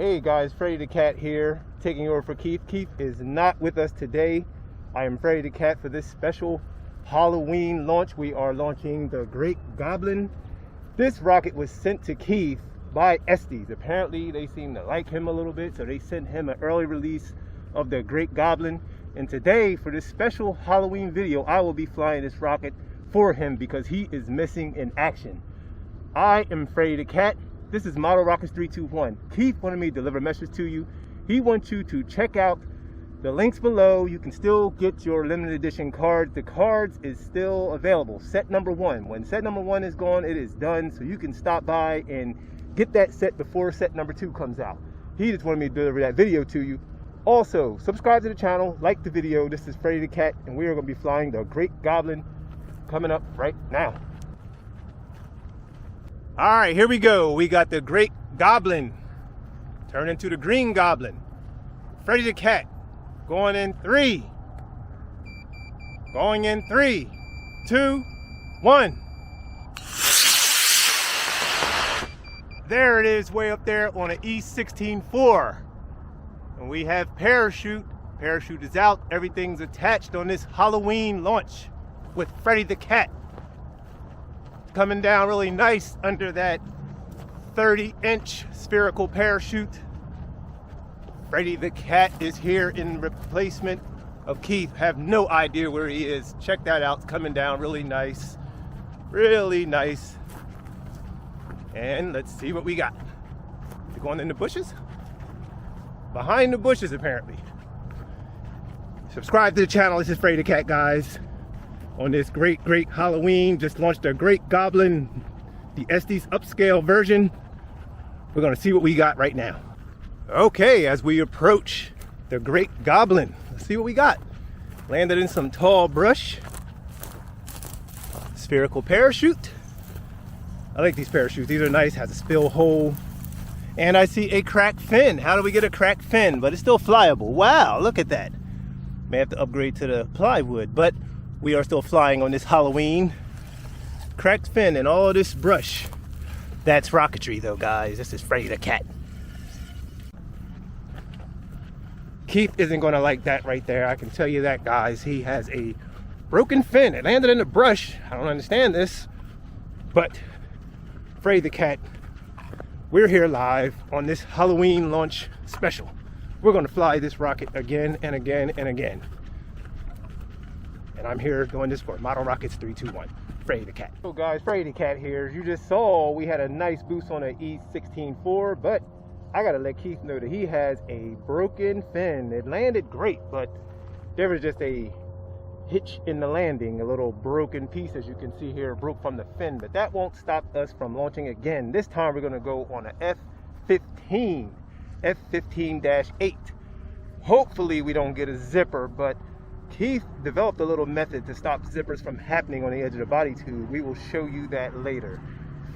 Hey guys, Freddy the Cat here, taking over for Keith. Keith is not with us today. I am Freddy the Cat for this special Halloween launch. We are launching the Great Goblin. This rocket was sent to Keith by Estes. Apparently they seem to like him a little bit, so they sent him an early release of the Great Goblin. And today, for this special Halloween video, I will be flying this rocket for him because he is missing in action. I am Freddy the Cat. This is Model Rockets 321. Keith wanted me to deliver a message to you. He wants you to check out the links below. You can still get your limited edition cards. The cards is still available. Set number 1. When set number 1 is gone, it is done. So you can stop by and get that set before set number 2 comes out. He just wanted me to deliver that video to you. Also, subscribe to the channel, like the video. This is Freddy the Cat, and we are going to be flying the Great Goblin coming up right now. All right, here we go. We got the Great Goblin turn into the Green Goblin. Freddy the Cat going in 3. Going in 3, 2, 1. There it is, way up there on an E16-4. And we have parachute. Parachute is out. Everything's attached on this Halloween launch with Freddy the Cat. Coming down really nice under that 30-inch spherical parachute. Freddy the Cat is here in replacement of Keith. Have no idea where he is. Check that out. It's coming down really nice. Really nice. And let's see what we got. You going in the bushes? Behind the bushes, apparently. Subscribe to the channel. This is Freddy the Cat, guys. On this great Halloween, just launched a Great Goblin, the Estes upscale version. We're gonna see what we got right now. Okay, as we approach the Great Goblin, let's see what we got. Landed in some tall brush. Spherical parachute. I like these parachutes, these are nice, has a spill hole. And I see a cracked fin. How do we get a cracked fin? But it's still flyable. Wow, look at that. May have to upgrade to the plywood, but we are still flying on this Halloween. Cracked fin and all of this brush. That's rocketry though, guys. This is Freddy the Cat. Keith isn't gonna like that right there. I can tell you that, guys. He has a broken fin. It landed in the brush. I don't understand this, but Freddy the Cat, we're here live on this Halloween launch special. We're gonna fly this rocket again and again and again. And I'm here doing this for Model Rockets 321, Freddy the Cat. So guys, Freddy the Cat here. As you just saw, we had a nice boost on an E16-4, but I gotta let Keith know that he has a broken fin. It landed great, but there was just a hitch in the landing, a little broken piece, as you can see here, broke from the fin, but that won't stop us from launching again. This time we're gonna go on an F-15, F-15-8. Hopefully we don't get a zipper, but Keith developed a little method to stop zippers from happening on the edge of the body tube. We will show you that later.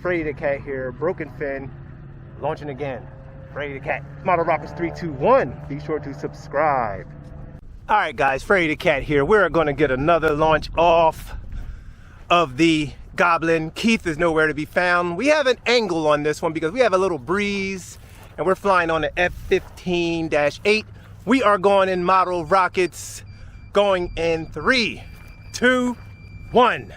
Freddy the Cat here, broken fin, launching again. Freddy the Cat, Model Rockets 321. Be sure to subscribe. All right, guys, Freddy the Cat here. We're going to get another launch off of the Goblin. Keith is nowhere to be found. We have an angle on this one because we have a little breeze, and we're flying on the F-15-8. We are going in Model Rockets. Going in 3, 2, 1.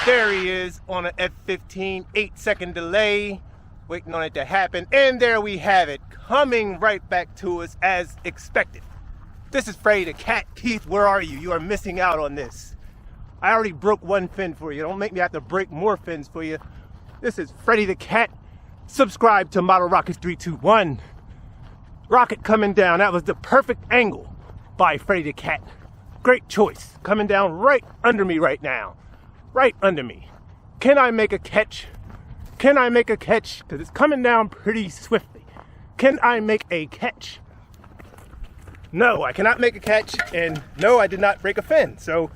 There he is on an F-15, 8-second delay, waiting on it to happen. And there we have it, coming right back to us as expected. This is Freddy the Cat. Keith, where are you? You are missing out on this. I already broke one fin for you. Don't make me have to break more fins for you. This is Freddy the Cat. Subscribe to Model Rockets 321. Rocket coming down. That was the perfect angle by Freddy the Cat. Great choice. Coming down right under me right now. Right under me. Can I make a catch? Can I make a catch? Because it's coming down pretty swiftly. Can I make a catch? No, I cannot make a catch. And no, I did not break a fin. So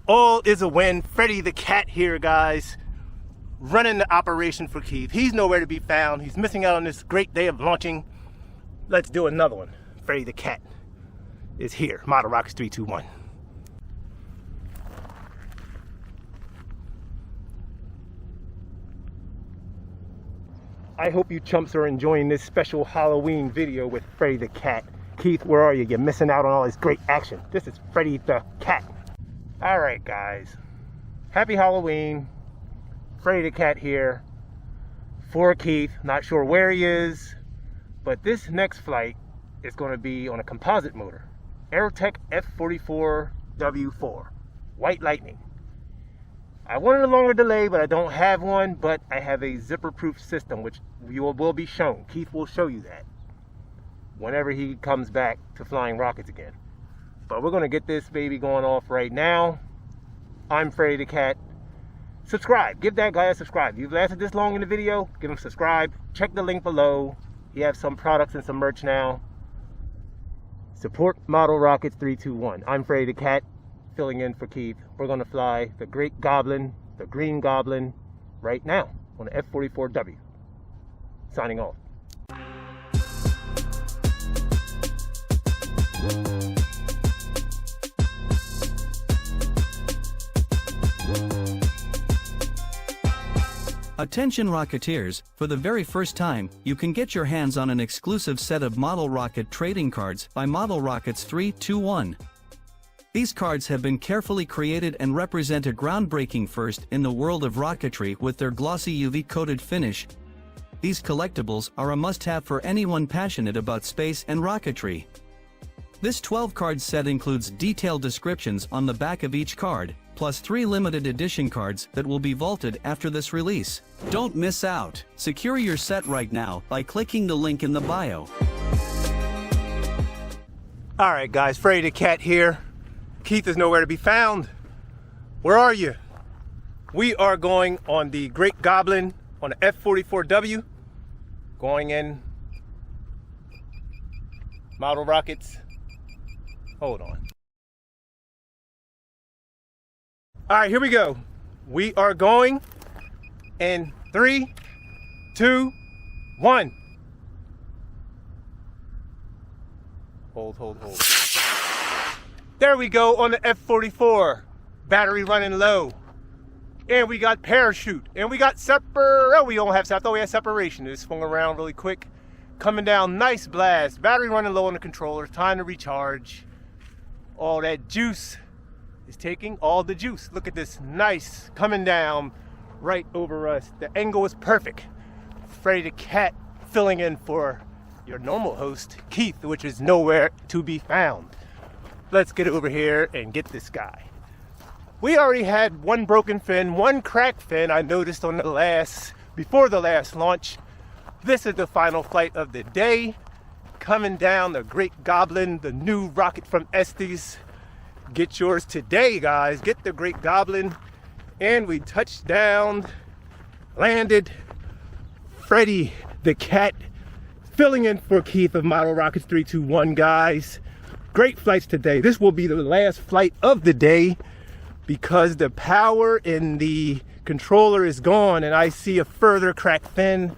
all is a win. Freddy the Cat here, guys. Running the operation for Keith. He's nowhere to be found. He's missing out on this great day of launching. Let's do another one. Freddy the Cat is here. Model Rockets 321. I hope you chumps are enjoying this special Halloween video with Freddy the Cat. Keith, where are you? You're missing out on all this great action. This is Freddy the Cat. All right, guys. Happy Halloween. Freddy the Cat here for Keith. Not sure where he is, but this next flight is going to be on a composite motor. Aerotech F44W4. White Lightning. I wanted a longer delay, but I don't have one, but I have a zipper-proof system, which you will be shown. Keith will show you that whenever he comes back to flying rockets again. But we're going to get this baby going off right now. I'm Freddy the Cat. Subscribe. Give that guy a subscribe. You've lasted this long in the video, give him subscribe. Check the link below. You have some products and some merch now. Support Model Rockets 321. I'm Freddy the Cat, filling in for Keith. We're going to fly the Great Goblin, the Green Goblin, right now on the F-44W. Signing off. Attention Rocketeers, for the very first time, you can get your hands on an exclusive set of Model Rocket trading cards by Model Rockets 321. These cards have been carefully created and represent a groundbreaking first in the world of rocketry with their glossy UV-coated finish. These collectibles are a must-have for anyone passionate about space and rocketry. This 12-card set includes detailed descriptions on the back of each card, plus 3 limited edition cards that will be vaulted after this release. Don't miss out. Secure your set right now by clicking the link in the bio. All right, guys, Freddy the Cat here. Keith is nowhere to be found. Where are you? We are going on the Great Goblin on the F-44W. Going in Model Rockets. Hold on. All right, here we go. We are going in 3, 2, 1. Hold. There we go on the F-44. Battery running low. And we got parachute. And we got oh, we don't have, I thought we had separation. It swung around really quick. Coming down, nice blast. Battery running low on the controller. Time to recharge. All that juice is taking all the juice. Look at this, nice, coming down right over us. The angle is perfect. Freddy the Cat filling in for your normal host, Keith, which is nowhere to be found. Let's get over here and get this guy. We already had one broken fin, one cracked fin I noticed on before the last launch. This is the final flight of the day. Coming down the Great Goblin, the new rocket from Estes. Get yours today, guys. Get the Great Goblin. And we touched down, landed. Freddy the Cat filling in for Keith of Model Rockets 321, guys. Great flights today. This will be the last flight of the day because the power in the controller is gone and I see a further cracked fin.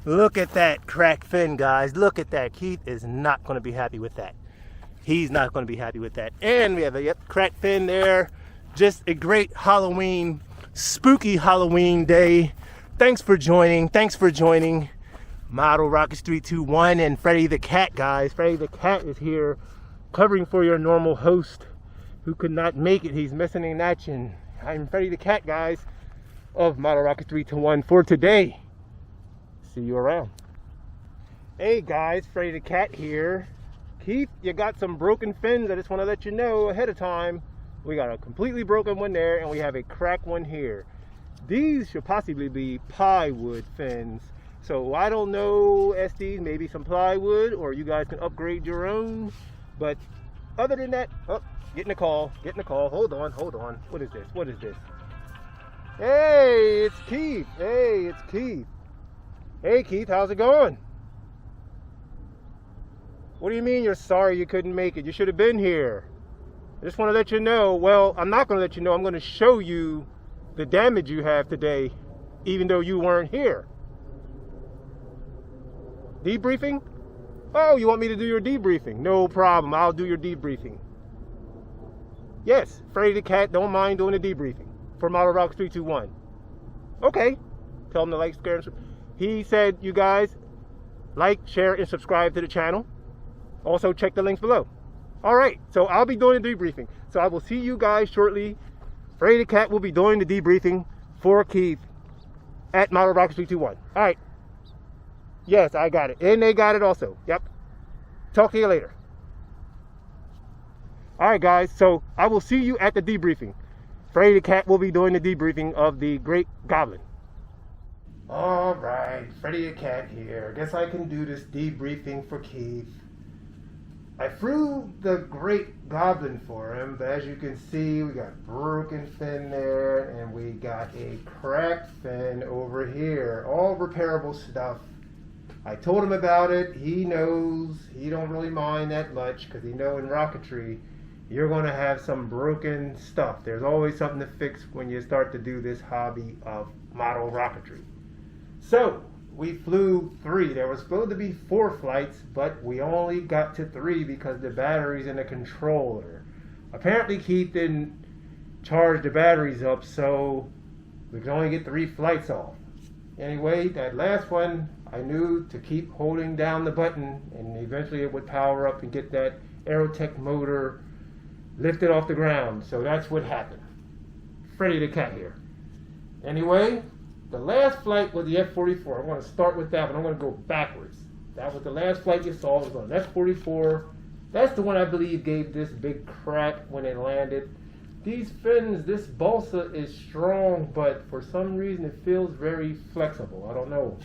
Look at that cracked fin, guys. Look at that. Keith is not going to be happy with that. He's not going to be happy with that. And we have a cracked fin there. Just a great Halloween, spooky Halloween day. Thanks for joining. Model Rockets 321 and Freddy the Cat, guys. Freddy the Cat is here covering for your normal host who could not make it. He's missing in action. I'm Freddy the Cat, guys, of Model Rockets 321 for today. See you around. Hey guys, Freddy the Cat here. Keith, you got some broken fins. I just want to let you know ahead of time. We got a completely broken one there and we have a cracked one here. These should possibly be plywood fins. So I don't know, SDs, maybe some plywood, or you guys can upgrade your own. But other than that, oh, getting a call. Hold on. What is this? Hey, it's Keith. Hey Keith, how's it going? What do you mean you're sorry you couldn't make it? You should have been here. I just want to let you know. Well, I'm not going to let you know. I'm going to show you the damage you have today, even though you weren't here. Debriefing? Oh, you want me to do your debriefing? No problem. I'll do your debriefing. Yes, Freddy the Cat don't mind doing a debriefing for Model Rockets 321. Okay. Tell him to like, share, and subscribe. he said, you guys, like, share, and subscribe to the channel. Also, check the links below. All right, so I'll be doing the debriefing. So I will see you guys shortly. Freddy the Cat will be doing the debriefing for Keith at Model Rockets 321. All right. Yes, I got it. And they got it also. Yep. Talk to you later. All right, guys. So I will see you at the debriefing. Freddy the Cat will be doing the debriefing of the Great Goblin. All right, Freddy the Cat here. I guess I can do this debriefing for Keith. I flew the Great Goblin for him, but as you can see, we got broken fin there, and we got a cracked fin over here. All repairable stuff. I told him about it. He knows. He don't really mind that much, because he know in rocketry, you're going to have some broken stuff. There's always something to fix when you start to do this hobby of model rocketry. So, we flew 3. There was supposed to be 4 flights, but we only got to 3 because the batteries in the controller. Apparently Keith didn't charge the batteries up, so we could only get 3 flights off. Anyway, that last one, I knew to keep holding down the button, and eventually it would power up and get that Aerotech motor lifted off the ground. So that's what happened. Freddy the Cat here. Anyway, the last flight was the F-44. I'm going to start with that, but I'm going to go backwards. That was the last flight you saw. It was on F-44. That's the one I believe gave this big crack when it landed. These fins, this balsa is strong, but for some reason it feels very flexible. I don't know.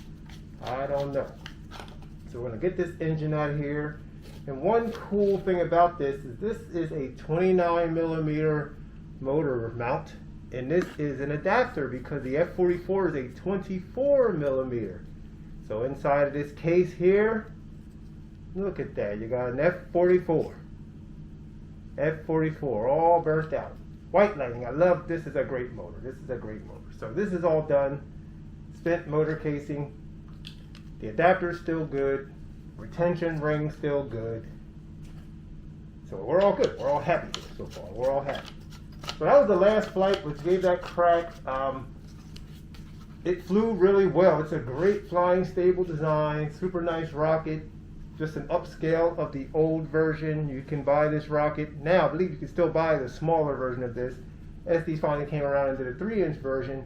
So we're going to get this engine out of here. And one cool thing about this is a 29 millimeter motor mount. And this is an adapter because the F-44 is a 24 millimeter. So inside of this case here, look at that. You got an F-44. F-44 all burnt out. White lighting. I love this. Is a great motor. This is a great motor. So this is all done. Spent motor casing. The adapter is still good. Retention ring still good. So we're all good. We're all happy here so far. We're all happy. So that was the last flight which gave that crack. It flew really well. It's a great flying stable design, super nice rocket, just an upscale of the old version. You can buy this rocket. Now I believe you can still buy the smaller version of this. As these finally came around into the 3-inch version,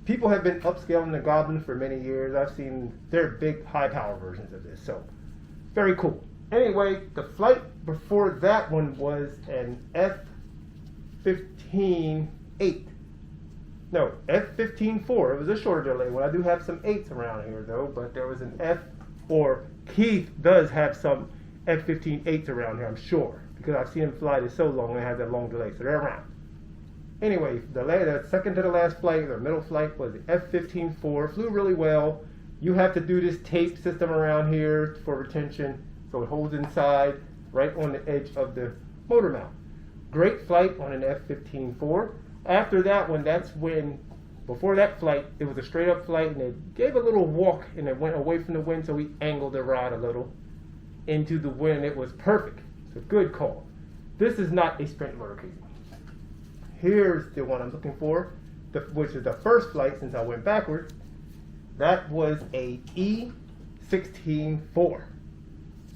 people have been upscaling the Goblin for many years. I've seen their big high power versions of this. So very cool. Anyway, the flight before that one was an F-15-8. No, F-15-4. It was a shorter delay one. I do have some 8s around here though, but there was an F, or Keith does have some F-15-8s around here, I'm sure, because I've seen him fly this so long and have that long delay, so they're around. Anyway, the second to the last flight, or middle flight, was the F-15-4. Flew really well. You have to do this tape system around here for retention, so it holds inside, right on the edge of the motor mount. Great flight on an F-15-4. After that one, that's when, before that flight, it was a straight up flight, and it gave a little walk, and it went away from the wind, so we angled the rod a little into the wind. It was perfect. It's a good call. This is not a sprint motor casing. Here's the one I'm looking for, which is the first flight since I went backwards. That was a E-16-4.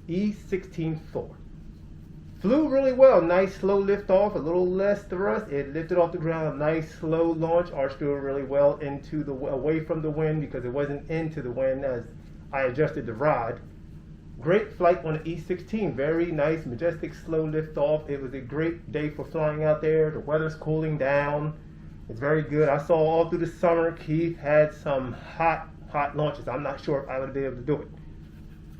E-16-4. Flew really well. Nice slow lift off, a little less thrust. It lifted off the ground, a nice slow launch. Arched through really well into the away from the wind because it wasn't into the wind as I adjusted the rod. Great flight on the E-16. Very nice, majestic, slow lift off. It was a great day for flying out there. The weather's cooling down. It's very good. I saw all through the summer Keith had some hot launches. I'm not sure if I would be able to do it.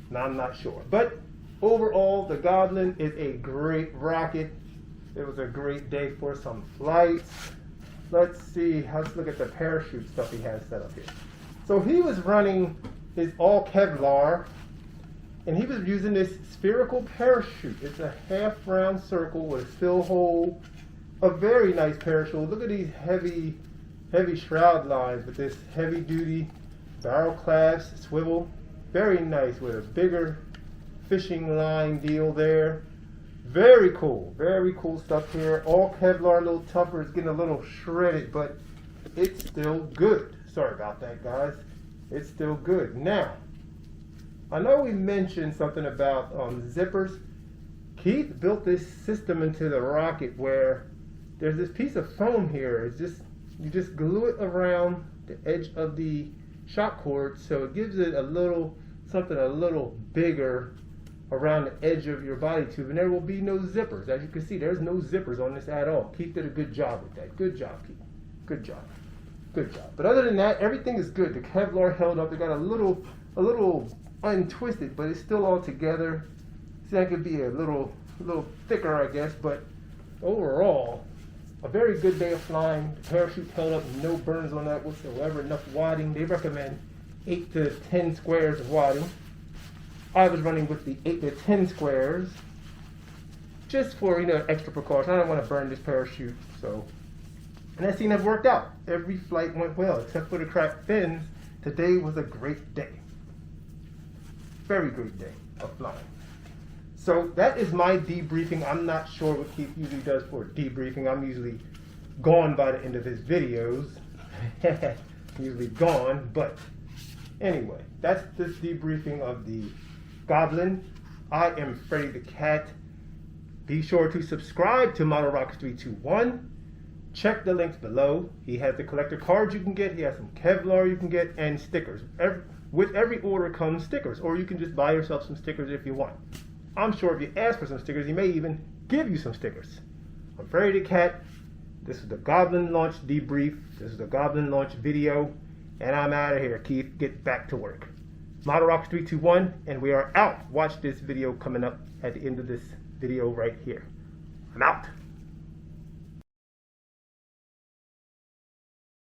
No, I'm not sure. But overall, the Goblin is a great rocket. It was a great day for some flights. Let's see. Let's look at the parachute stuff he has set up here. So he was running his all Kevlar, and he was using this spherical parachute. It's a half round circle with a fill hole. A very nice parachute. Look at these heavy shroud lines with this heavy duty barrel clasp swivel. Very nice with a bigger fishing line deal there. Very cool stuff here. All Kevlar, a little tougher. It's getting a little shredded, but it's still good. Sorry about that, guys. It's still good. Now, I know we mentioned something about zippers. Keith built this system into the rocket where there's this piece of foam here. It's just, you just glue it around the edge of the shock cord, so it gives it a little, something a little bigger around the edge of your body tube, and there will be no zippers. As you can see, there's no zippers on this at all. Keith did a good job with that. Good job, Keith. Good job. Good job. But other than that, everything is good. The Kevlar held up. It got a little untwisted, but it's still all together. See, that could be a little thicker, I guess, but overall, a very good day of flying. The parachute held up, no burns on that whatsoever. Enough wadding. They recommend 8 to 10 squares of wadding. I was running with the 8 to 10 squares, just for, extra precaution. I don't want to burn this parachute, so. And that seemed to have worked out. Every flight went well, except for the cracked fins. Today was a great day. Very great day of flying. So that is my debriefing. I'm not sure what Keith usually does for debriefing. I'm usually gone by the end of his videos. Usually gone, but anyway, that's this debriefing of the Goblin. I am Freddy the Cat. Be sure to subscribe to Model Rockets 321. Check the links below. He has the collector cards you can get. He has some Kevlar you can get, and stickers. With every order comes stickers, or you can just buy yourself some stickers if you want. I'm sure if you ask for some stickers, he may even give you some stickers. I'm Freddy the Cat. This is the Goblin launch debrief. This is the Goblin launch video. And I'm out of here. Keith, get back to work. Model Rockets 321, and we are out. Watch this video coming up at the end of this video right here. I'm out.